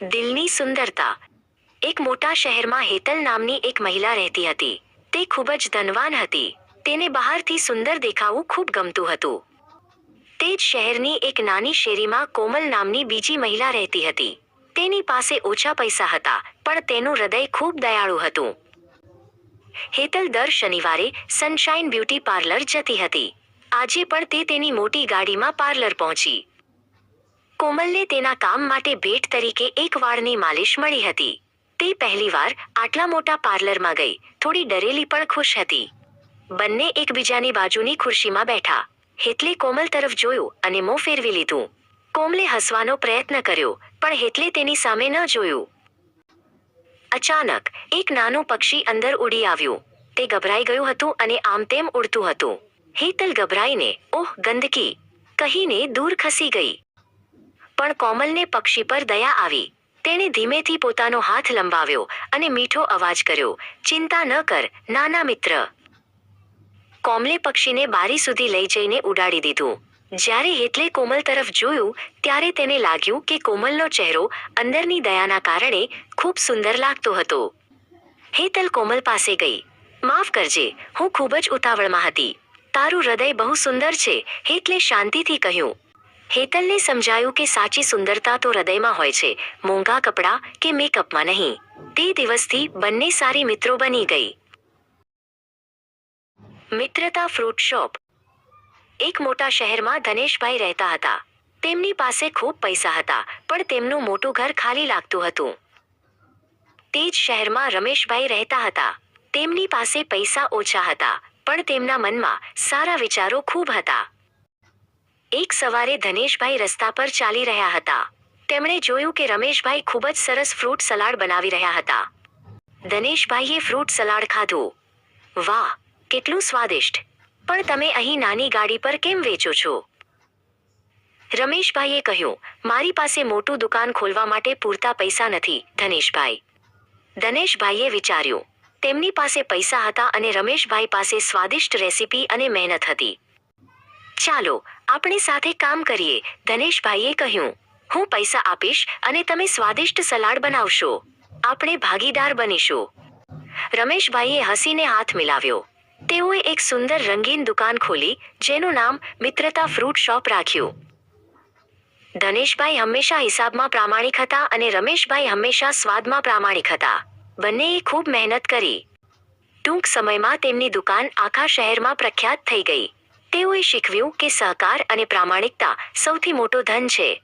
દિલની સુંદરતા। એક મોટા શહેરમાં હેતલ નામની એક મહિલા રહેતી હતી। તે ખૂબ જ ધનવાન હતી। તેને બહારથી સુંદર દેખાવું ખૂબ ગમતું હતું। તે જ શહેરની એક નાની શેરીમાં કોમલ નામની બીજી મહિલા રહેતી હતી। તેની પાસે ઓછા પૈસા હતા, પણ તેનું હૃદય ખૂબ દયાળુ હતું। હેતલ દર શનિવારે સનશાઇન બ્યુટી પાર્લર જતી હતી। આજે પણ તે તેની મોટી ગાડીમાં પાર્લર પહોંચી। કોમલને તેના કામ માટે ભેટ તરીકે એક વાળની માલિશ મળી હતી। તે પહેલીવાર આટલા મોટા પાર્લરમાં ગઈ, થોડી ડરેલી પણ ખુશ હતી। બંને એકબીજાની બાજુની ખુરશીમાં બેઠા। હેતલે કોમલ તરફ જોયું અને મોં ફેરવી લીધું। કોમલે હસવાનો પ્રયત્ન કર્યો, પણ હેતલે તેની સામે ન જોયું। અચાનક એક નાનું પક્ષી અંદર ઉડી આવ્યું। તે ગભરાઈ ગયું હતું અને આમ તેમ ઉડતું હતું। હેતલ ગભરાઈને "ઓહ, ગંદકી" કહીને દૂર ખસી ગઈ। પણ કોમલને પક્ષી પર દયા આવી। તેણે ધીમેથી પોતાનો હાથ લંબાવ્યો અને મીઠો અવાજ કર્યો, "ચિંતા ન કર, નાના મિત્ર." કોમલે પક્ષીને બારી સુધી લઈ જઈને ઉડાડી દીધું। જ્યારે હેતલે કોમલ તરફ જોયું, ત્યારે તેને લાગ્યું કે કોમલનો ચહેરો અંદરની દયાના કારણે ખૂબ સુંદર લાગતો હતો। હેતલ કોમલ પાસે ગઈ। "માફ કરજે, હું ખૂબ જ ઉતાવળમાં હતી. તારું હૃદય બહુ સુંદર છે," હેતલે શાંતિથી કહ્યું। હેતલને સમજાયું કે સાચી સુંદરતા તો હૃદયમાં હોય છે, મોંઘા કપડાં કે મેકઅપમાં નહીં। તે દિવસથી બંને સારી મિત્રો બની ગઈ। મિત્રતા ફ્રૂટ શોપ। એક મોટા શહેરમાં ધનેશભાઈ રહેતા હતા। તેમની પાસે ખૂબ પૈસા હતા, પણ તેમનું મોટું ઘર ખાલી લાગતું હતું। તે જ શહેરમાં રમેશભાઈ રહેતા હતા। તેમની પાસે પૈસા ઓછા હતા, પણ તેમના મનમાં સારા વિચારો ખૂબ હતા। એક સવારે ધનેશભાઈ રસ્તા પર ચાલી રહ્યા હતા। તેમણે જોયું કે રમેશભાઈ ખૂબ જ સરસ ફ્રૂટ સલાડ બનાવી રહ્યા હતા। ધનેશભાઈએ ફ્રૂટ સલાડ ખાધું। "વાહ, કેટલું સ્વાદિષ્ટ! પણ તમે અહીં નાની ગાડી પર કેમ વેચો છો?" રમેશભાઈએ કહ્યું, "મારી પાસે મોટું દુકાન ખોલવા માટે પૂરતા પૈસા નથી, ધનેશભાઈ." ધનેશભાઈએ વિચાર્યું, તેમની પાસે પૈસા હતા અને રમેશભાઈ પાસે સ્વાદિષ્ટ રેસીપી અને મહેનત હતી। "ચાલો, આપણે સાથે કામ કરીએ," ધનેશભાઈએ કહ્યું। "હું પૈસા આપીશ અને તમે સ્વાદિષ્ટ સલાડ બનાવશો। આપણે ભાગીદાર બનીશું." રમેશભાઈએ હસીને હાથ મિલાવ્યો। તેઓએ એક સુંદર રંગીન દુકાન ખોલી, જેનું નામ મિત્રતા ફ્રૂટ શોપ રાખ્યું। ધનેશભાઈ હંમેશા હિસાબમાં પ્રામાણિક હતા અને રમેશભાઈ હંમેશા સ્વાદમાં પ્રામાણિક હતા। બંનેએ ખૂબ મહેનત કરી। ટૂંક સમયમાં તેમની દુકાન આખા શહેરમાં પ્રખ્યાત થઈ ગઈ। તેઓએ શીખવ્યું કે સહકાર અને પ્રામાણિકતા સૌથી મોટો ધન છે।